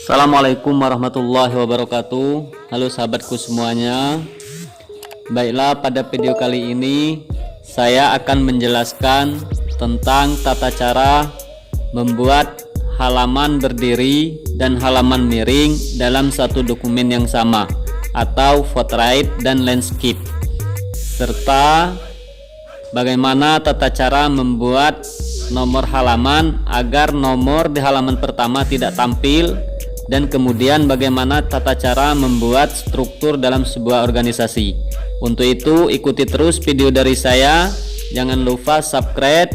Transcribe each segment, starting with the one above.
Assalamualaikum warahmatullahi wabarakatuh. Halo sahabatku semuanya. Baiklah, pada video kali ini saya akan menjelaskan tentang tata cara membuat halaman berdiri dan halaman miring dalam satu dokumen yang sama, atau Footright dan landscape, serta bagaimana tata cara membuat nomor halaman agar nomor di halaman pertama tidak tampil, dan kemudian bagaimana tata cara membuat struktur dalam sebuah organisasi. Untuk itu ikuti terus video dari saya. Jangan lupa subscribe,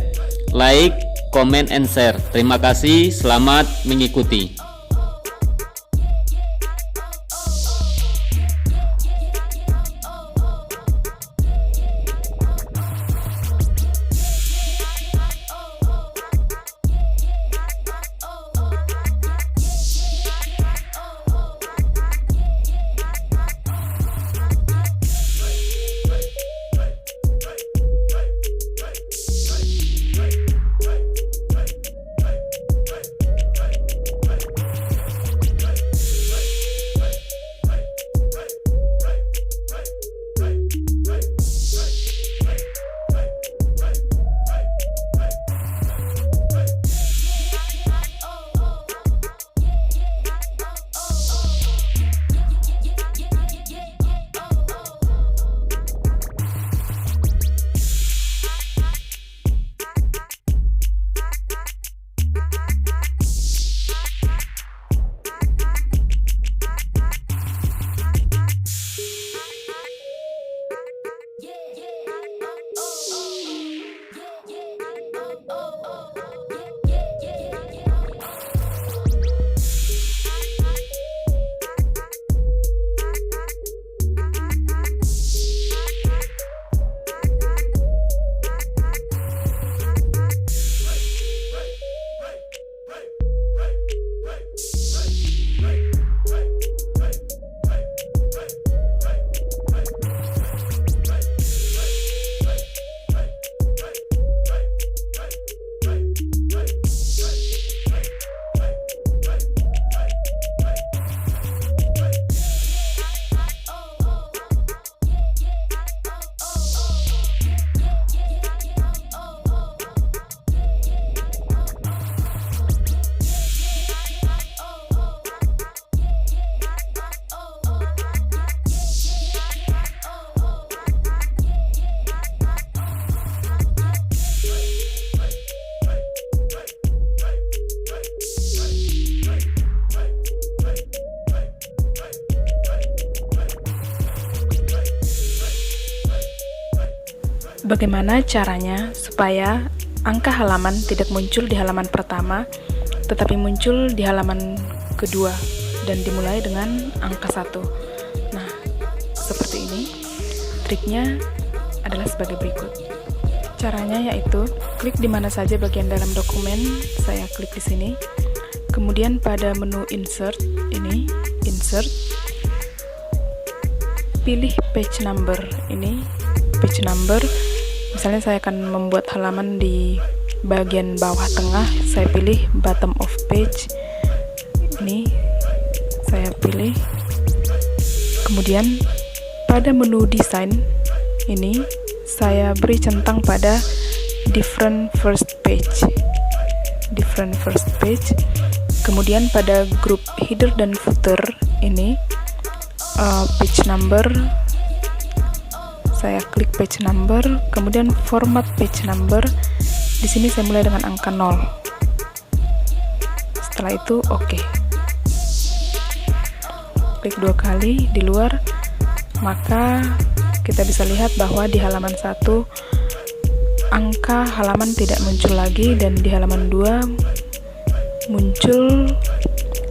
like, comment, and share. Terima kasih, selamat mengikuti. Bagaimana caranya supaya angka halaman tidak muncul di halaman pertama tetapi muncul di halaman kedua dan dimulai dengan angka 1. Nah, seperti ini. Triknya adalah sebagai berikut. Caranya yaitu klik di mana saja bagian dalam dokumen, saya klik di sini. Kemudian pada menu insert ini, insert, pilih page number ini, page number. Misalnya saya akan membuat halaman di bagian bawah tengah, saya pilih bottom of page. Ini saya pilih. Kemudian pada menu design ini saya beri centang pada different first page. Different first page. Kemudian pada grup header dan footer ini page number, saya klik page number, kemudian format page number. Di sini saya mulai dengan angka 0. Setelah itu oke. Klik 2 kali di luar, maka kita bisa lihat bahwa di halaman 1 angka halaman tidak muncul lagi, dan di halaman 2 muncul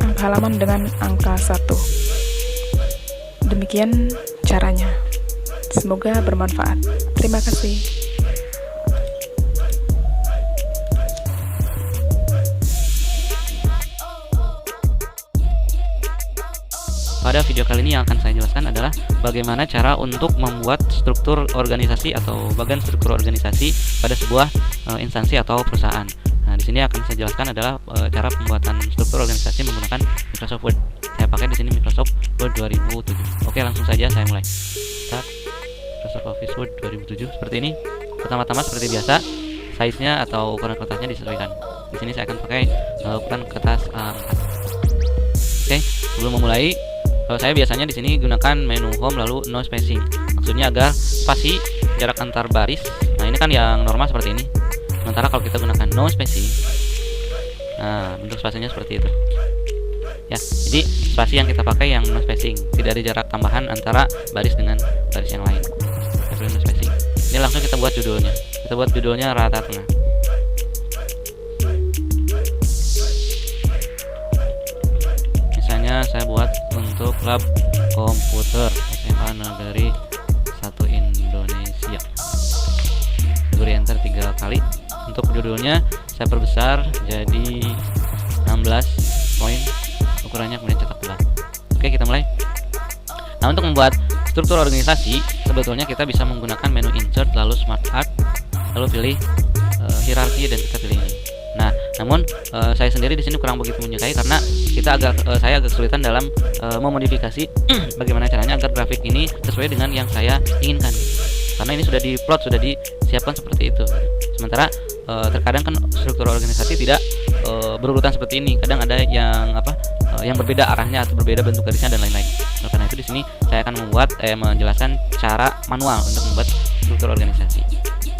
angka halaman dengan angka 1. Demikian caranya. Semoga bermanfaat. Terima kasih. Pada video kali ini yang akan saya jelaskan adalah bagaimana cara untuk membuat struktur organisasi atau bagian struktur organisasi pada sebuah instansi atau perusahaan. Nah, di sini akan saya jelaskan adalah cara pembuatan struktur organisasi menggunakan Microsoft Word. Saya pakai di sini Microsoft Word 2007. Oke, langsung saja saya mulai. Start Microsoft Office Word 2007 seperti ini. Pertama-tama seperti biasa, size-nya atau ukuran kertasnya disesuaikan. Di sini saya akan pakai ukuran kertas A4. Oke, sebelum memulai, saya biasanya di sini gunakan menu home lalu no spacing. Maksudnya agar spasi jarak antar baris. Nah, ini kan yang normal seperti ini. Sementara kalau kita gunakan no spacing, nah bentuk spasinya seperti itu. Ya, jadi spasi yang kita pakai yang no spacing, tidak ada jarak tambahan antara baris dengan baris yang lain. Kita pilih no spacing. Ini langsung kita buat judulnya. Kita buat judulnya rata tengah. Misalnya saya buat untuk lab komputer SMA Negeri 1 Indonesia. Beri enter 3 kali. Untuk judulnya saya perbesar jadi 16 poin ukurannya, kemudian cetak tebal. Oke, kita mulai. Nah, untuk membuat struktur organisasi sebetulnya kita bisa menggunakan menu insert lalu smart art lalu pilih hierarki dan kita pilih ini. Nah, namun saya sendiri di sini kurang begitu menyukai karena saya agak kesulitan dalam memodifikasi bagaimana caranya agar grafik ini sesuai dengan yang saya inginkan. Karena ini sudah diplot, sudah disiapkan seperti itu. Sementara terkadang kan struktur organisasi tidak berurutan seperti ini. Kadang ada yang berbeda arahnya atau berbeda bentuk garisnya dan lain-lain. Nah, karena itu di sini saya akan menjelaskan cara manual untuk membuat struktur organisasi.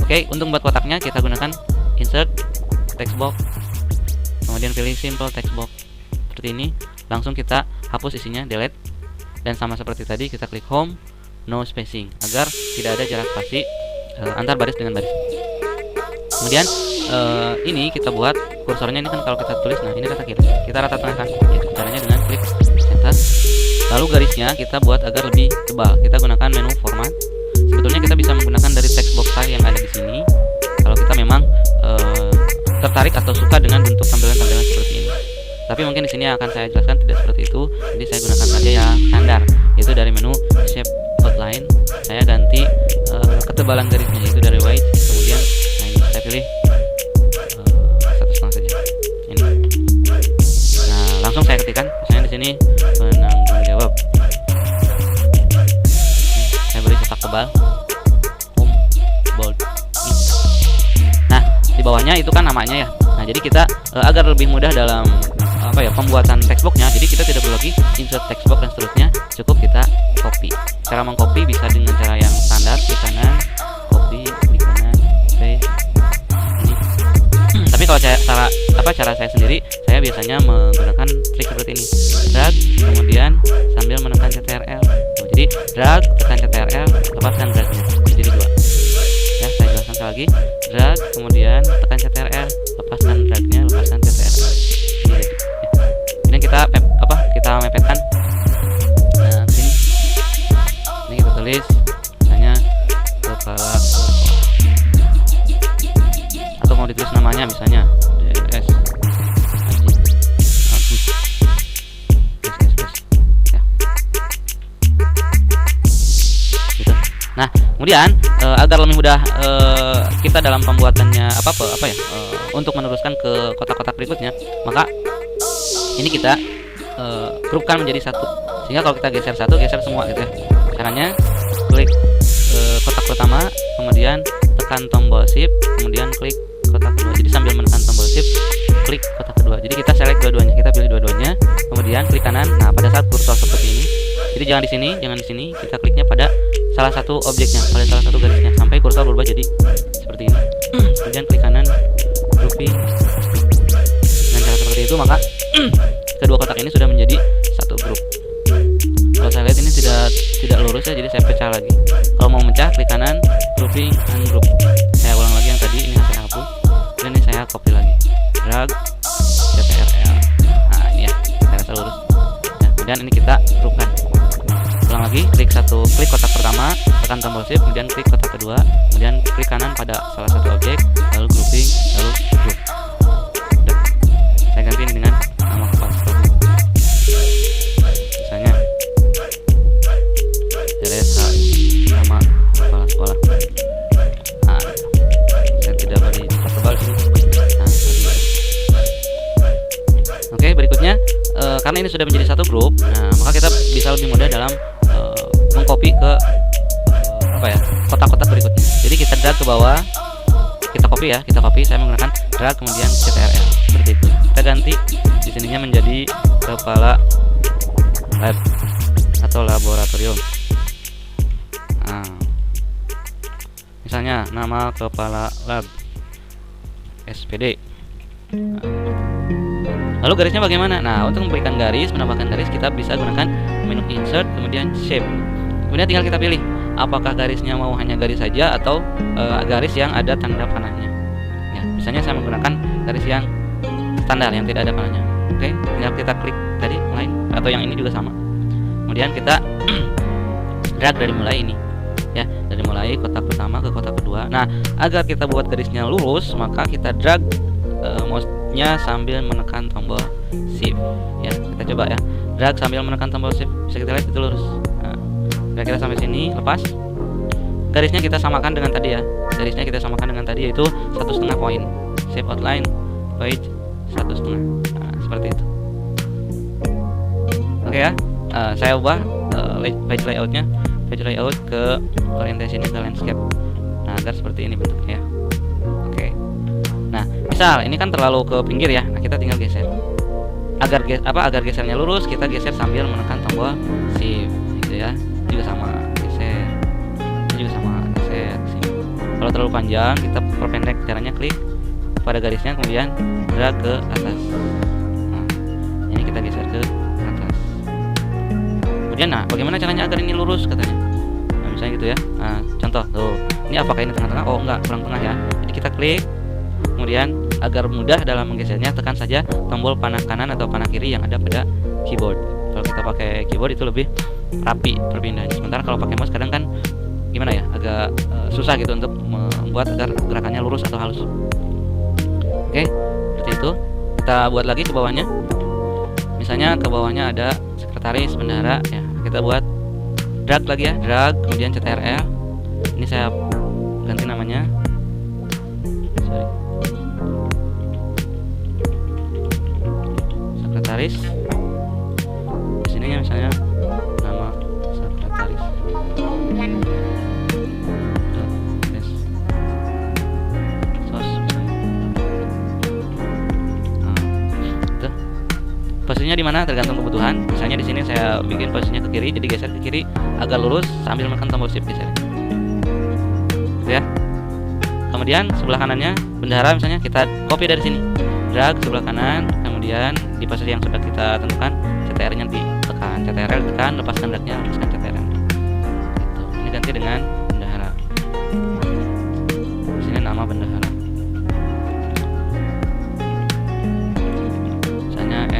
Oke, untuk membuat kotaknya kita gunakan insert text box, kemudian pilih simple text box seperti ini. Langsung kita hapus isinya, delete, dan sama seperti tadi kita klik home no spacing agar tidak ada jarak spasi antar baris dengan baris. Kemudian ini kita buat kursornya, ini kan kalau kita tulis, nah ini rata kiri, kita rata tengah kan, yaitu caranya dengan klik enter. Lalu garisnya kita buat agar lebih tebal. Kita gunakan menu format. Sebetulnya kita bisa menggunakan dari text box file yang ada di sini kalau kita memang tertarik atau suka dengan bentuk tampilan-tampilan seperti ini. Tapi mungkin di sini akan saya jelaskan tidak seperti itu. Jadi saya gunakan saja yang standar, yaitu dari menu shape outline. Saya ganti ketebalan garisnya, yaitu dari white, kemudian saya pilih 1,5 saja. Ini. Nah, langsung saya ketikkan. Misalnya di sini penanggung jawab. Saya beri cetak tebal. Home bold. Nah, di bawahnya itu kan namanya ya. Nah, jadi kita agar lebih mudah dalam pembuatan textboxnya, jadi kita tidak perlu lagi insert textbox dan seterusnya, cukup kita copy. Cara mengcopy bisa dengan cara yang standar, klik kanan, copy, klik kanan, paste. Ini. Tapi kalau cara saya sendiri, saya biasanya menggunakan trik seperti ini. Drag, kemudian sambil menekan CTRL. Jadi drag, tekan CTRL, lepaskan dragnya. Jadi 2. Ya, saya jelaskan sekali lagi. Drag, kemudian tekan CTRL, lepaskan dragnya, lepaskan CTRL. Ini kita mepetkan. Nah, sini. Ini kita tulis misalnya kepala sekolah. Atau mau ditulis namanya misalnya DS Haji. Ya. Gitu. Nah, kemudian agar lebih mudah kita dalam pembuatannya untuk meneruskan ke kotak-kotak berikutnya, maka ini kita grupkan menjadi satu, sehingga kalau kita geser satu, geser semua gitu ya. Caranya klik kotak pertama, kemudian tekan tombol shift, kemudian klik kotak kedua. Jadi sambil menekan tombol shift, klik kotak kedua. Jadi kita select dua-duanya, kita pilih dua-duanya, kemudian klik kanan. Nah, pada saat kursor seperti ini, jadi jangan di sini, kita kliknya pada salah satu objeknya, pada salah satu garisnya, sampai kursor berubah jadi seperti ini. Kemudian klik kanan, grouping. Dengan cara seperti itu, maka kedua kotak ini sudah menjadi satu grup. Kalau saya lihat ini tidak lurus ya, jadi saya pecah lagi. Kalau mau mecah, klik kanan, grouping, ungroup. Saya ulang lagi yang tadi, ini saya hapus, dan ini saya copy lagi, drag, CTRL. Nah, ini ya, saya rasa lurus. Nah, kemudian ini kita grupkan. Ulang lagi, klik kotak pertama, tekan tombol shift, kemudian klik kotak kedua, kemudian klik kanan pada salah satu objek, lalu grouping, lalu group. Udah. Saya ganti ini dengan nama kepala sekolah. Misalnya DSH nama kepala sekolah. Nah, saya tidak beri tebal sini. Nah, karena ini sudah menjadi satu grup, nah maka kita bisa lebih mudah dalam mengcopy ke kotak-kotak berikutnya. Jadi kita drag ke bawah, kita copy ya, saya menggunakan drag kemudian CTRL seperti itu. Kita ganti di sininya menjadi kepala lab atau laboratorium. Nah, misalnya nama kepala lab SPD. Lalu garisnya bagaimana? Nah, untuk memberikan garis, menambahkan garis, kita bisa gunakan menu insert kemudian shape. Kemudian tinggal kita pilih apakah garisnya mau hanya garis saja atau garis yang ada tanda panahnya. Ya, misalnya saya menggunakan garis yang standar yang tidak ada panahnya. Oke, tinggal kita klik tadi lain atau yang ini juga sama. Kemudian kita drag dari mulai ini. Ya, dari mulai kotak pertama ke kotak kedua. Nah, agar kita buat garisnya lurus, maka kita drag mouse-nya sambil menekan tombol shift. Ya, kita coba ya. Drag sambil menekan tombol shift, bisa kita lihat itu lurus. Nah, kira-kira sampai sini, lepas. Garisnya kita samakan dengan tadi ya. Garisnya kita samakan dengan tadi, yaitu 1,5 poin. Save outline page 1,5. Nah, seperti itu. Oke ya. Saya ubah page layoutnya. Page layout ke orientasinya ke landscape. Nah, agar seperti ini bentuknya ya. Oke. Nah, misal ini kan terlalu ke pinggir ya. Nah, kita tinggal geser. Agar gesernya lurus, kita geser sambil menekan tombol shift gitu ya. Juga sama, geser. Ini juga sama, geser sini. Kalau terlalu panjang, kita perpendek, caranya klik pada garisnya kemudian drag ke atas. Nah, ini kita geser ke atas. Kemudian nah, bagaimana caranya agar ini lurus katanya? Nah, misalnya gitu ya. Nah, contoh tuh. Ini apakah ini tengah-tengah? Oh, enggak, kurang tengah ya. Jadi kita klik. Kemudian agar mudah dalam menggesernya, tekan saja tombol panah kanan atau panah kiri yang ada pada keyboard. Kalau kita pakai keyboard itu lebih rapi perpindahannya. Sementara kalau pakai mouse kadang kan gimana ya, agak susah gitu untuk membuat agar gerakannya lurus atau halus. Oke, seperti itu. Kita buat lagi ke bawahnya. Misalnya ke bawahnya ada sekretaris, bendahara ya. Kita buat drag lagi ya, drag kemudian CTRL. Ini saya ganti namanya. Sorry. Sekretaris. Di sininya misalnya nama sekretaris. Posisinya di mana tergantung kebutuhan. Misalnya di sini saya bikin posisinya ke kiri, jadi geser ke kiri agar lurus sambil menekan tombol shift geser. Ya. Kemudian sebelah kanannya bendahara misalnya kita copy dari sini. Drag sebelah kanan, kemudian di posisi yang sudah kita tentukan, CTRL-nya ditekan, CTRL ditekan, lepaskan dragnya, lepaskan CTRL. Gitu. Ini ganti dengan bendahara. Di sini nama bendahara.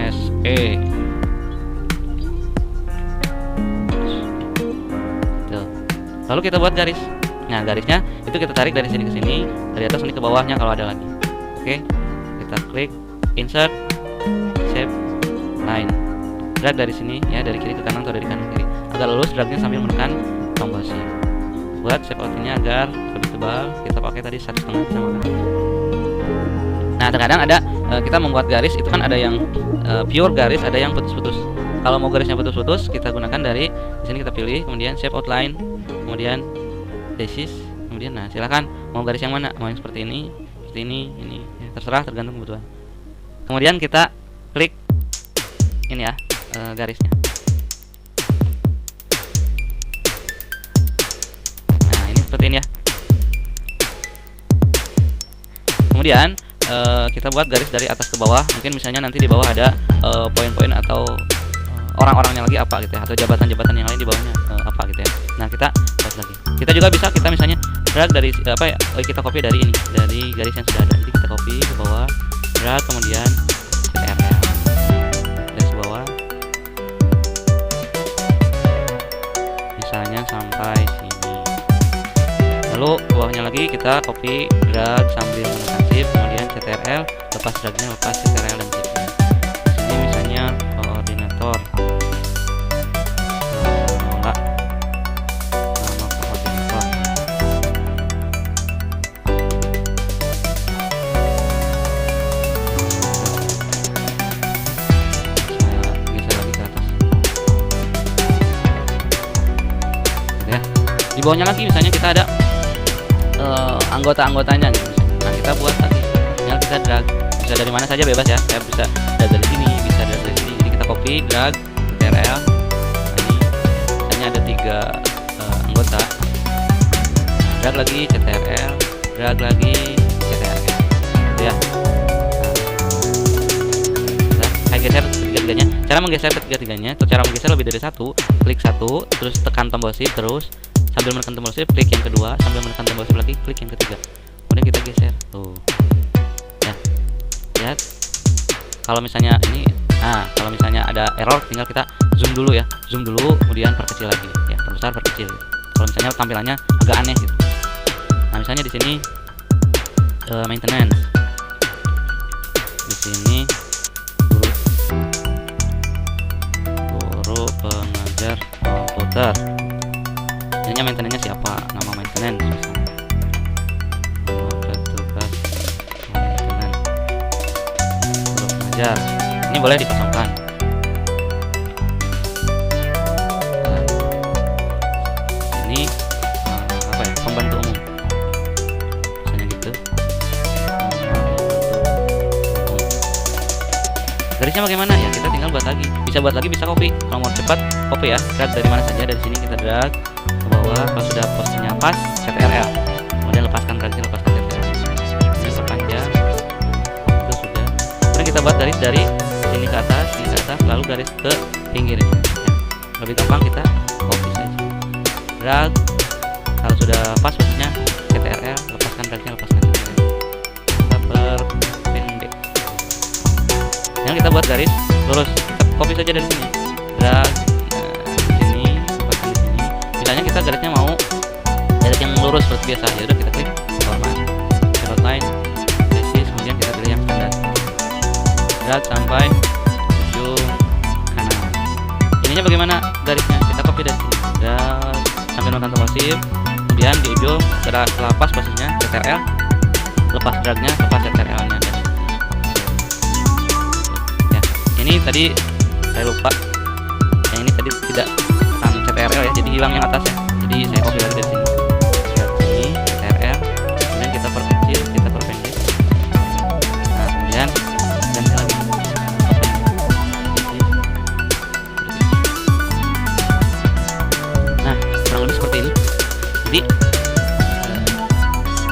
SE. Tuh. Lalu kita buat garis. Nah, garisnya itu kita tarik dari sini ke sini, dari atas ini ke bawahnya kalau ada lagi. Oke. Kita klik insert shape line. Drag dari sini ya, dari kiri ke kanan atau dari kanan ke kiri. Agar lurus dragnya sambil menekan tombol shift. Buat shape outline-nya agar lebih tebal, kita pakai tadi 1,5 sama kan. Nah, terkadang ada kita membuat garis itu kan ada yang pure garis, ada yang putus-putus. Kalau mau garisnya putus-putus, kita gunakan dari di sini kita pilih, kemudian shape outline, kemudian basis, kemudian nah silakan mau garis yang mana, mau yang seperti ini ya, terserah tergantung kebutuhan. Kemudian kita klik ini ya garisnya. Nah, ini seperti ini ya. Kemudian kita buat garis dari atas ke bawah. Mungkin misalnya nanti di bawah ada poin-poin atau orang-orangnya lagi apa gitu ya, atau jabatan-jabatan yang lain di bawahnya apa gitu ya. Nah, kita buat lagi. Kita juga bisa misalnya drag dari kita copy dari ini, dari garis yang sudah ada. Jadi kita copy ke bawah, drag kemudian CTRL garis bawah. Misalnya sampai sini. Lalu bawahnya lagi kita copy, drag sambil menekan shift, kemudian CTRL, lepas dragnya, lepas CTRL dan shift. Ini misalnya koordinator. Enggak. Nama koordinator. Saya geser ya. Di bawahnya lagi misalnya kita ada anggota-anggotanya gitu. Nah kita buat lagi, tinggal kita drag, bisa dari mana saja bebas ya. Saya bisa dari sini, bisa dari sini. Jadi kita copy, drag, CTRL. Nah, ini misalnya ada 3 anggota. Drag lagi CTRL, drag lagi CTRL, gitu ya. Nah, saya geser ketiga-tiganya. Cara menggeser ketiga-tiganya, atau cara menggeser lebih dari satu, klik satu, terus tekan tombol shift, terus sambil menekan tombol shift, klik yang kedua, sambil menekan tombol shift lagi, klik yang ketiga. Kemudian kita geser, tuh. Ya, lihat. Kalau misalnya ini, nah kalau misalnya ada error, tinggal kita zoom dulu ya, zoom dulu, kemudian perkecil lagi, ya, perbesar, perkecil. Kalau misalnya tampilannya agak aneh gitu. Nah misalnya di sini maintenance, di sini guru pengajar komputer. Ininya maintenance siapa? Nama maintenance misalnya. Petugas maintenance, guru pengajar. Ini boleh dikosongkan. Nah, ini apa ya? Pembantu umum. Misalnya gitu. Garisnya bagaimana ya? Kita tinggal buat lagi. Bisa buat lagi, bisa copy. Kalau mau cepat, copy ya. Drag dari mana saja, dari sini kita drag ke bawah. Kalau sudah posisinya pas, CTRL. Kemudian lepaskan dragnya, lepaskan CTRL. Ini perpanjang. Itu sudah. Kemudian kita buat garis dari sini ke atas, lalu garis ke pinggirnya. Ya. Lebih gampang kita copy saja. Drag. Kalau sudah pas posisinya, CTRL, lepaskan dragnya, lepaskan CTRL. Kita perpendek. Yang kita buat garis lurus, kita copy saja dari sini, drag di sini, lepaskan di sini. Misalnya kita garisnya mau garis yang lurus seperti biasa, ya udah kita klik format, outline, basis, kemudian kita pilih yang standar, drag sampai ujung kanan. Ininya bagaimana garisnya? Kita copy dari sini, drag sampai menekan tombol shift, kemudian di ujung setelah pas posisinya CTRL, lepas dragnya, lepas CTRL-nya. Ini tadi saya lupa, yang ini tadi tidak tekan CTRL ya, jadi hilang yang atas ya. Jadi saya copy lagi dari sini, sini CTRL, kemudian kita perkecil, kita perpendek. Nah kemudian ganti lagi, nah kurang lebih seperti ini. Jadi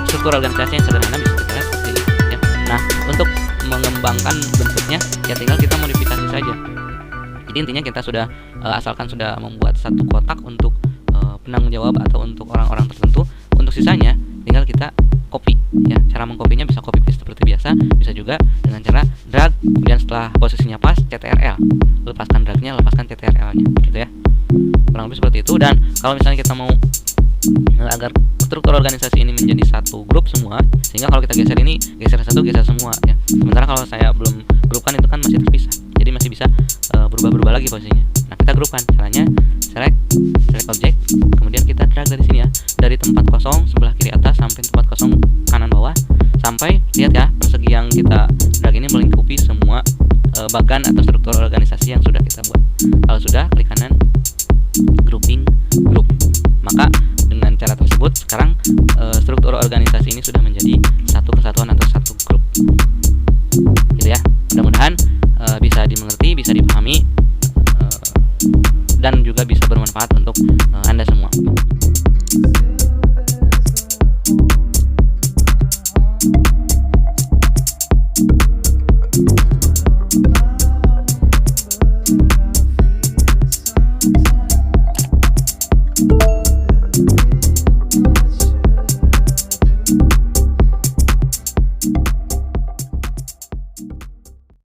struktur organisasi yang sederhana bisa kita lihat seperti ini ya. Nah untuk mengembangkan bentuknya ya tinggal kita modifikasi saja. Jadi intinya kita sudah asalkan sudah membuat satu kotak untuk penanggung jawab atau untuk orang-orang tertentu, untuk sisanya tinggal kita copy ya. Cara mengkopinya bisa copy paste seperti biasa, bisa juga dengan cara drag, kemudian setelah posisinya pas CTRL, lepaskan dragnya, lepaskan CTRL-nya gitu ya. Kurang lebih seperti itu. Dan kalau misalnya kita mau agar struktur organisasi ini menjadi satu grup semua, sehingga kalau kita geser ini, geser satu, geser semua ya. Sementara kalau saya belum grupkan itu kan masih terpisah, jadi masih bisa berubah-berubah lagi posisinya. Nah kita grupkan, caranya select object, kemudian kita drag dari sini ya, dari tempat kosong sebelah kiri atas sampai tempat kosong kanan bawah, sampai lihat ya persegi yang kita drag ini melingkupi semua bagan atau struktur organisasi yang sudah kita buat. Kalau sudah, klik kanan, grouping group. Maka dengan cara tersebut sekarang struktur organisasi ini sudah menjadi satu kesatuan atau satu grup gitu ya. Mudah-mudahan bisa dimengerti, bisa dipahami, dan juga bisa bermanfaat untuk Anda semua.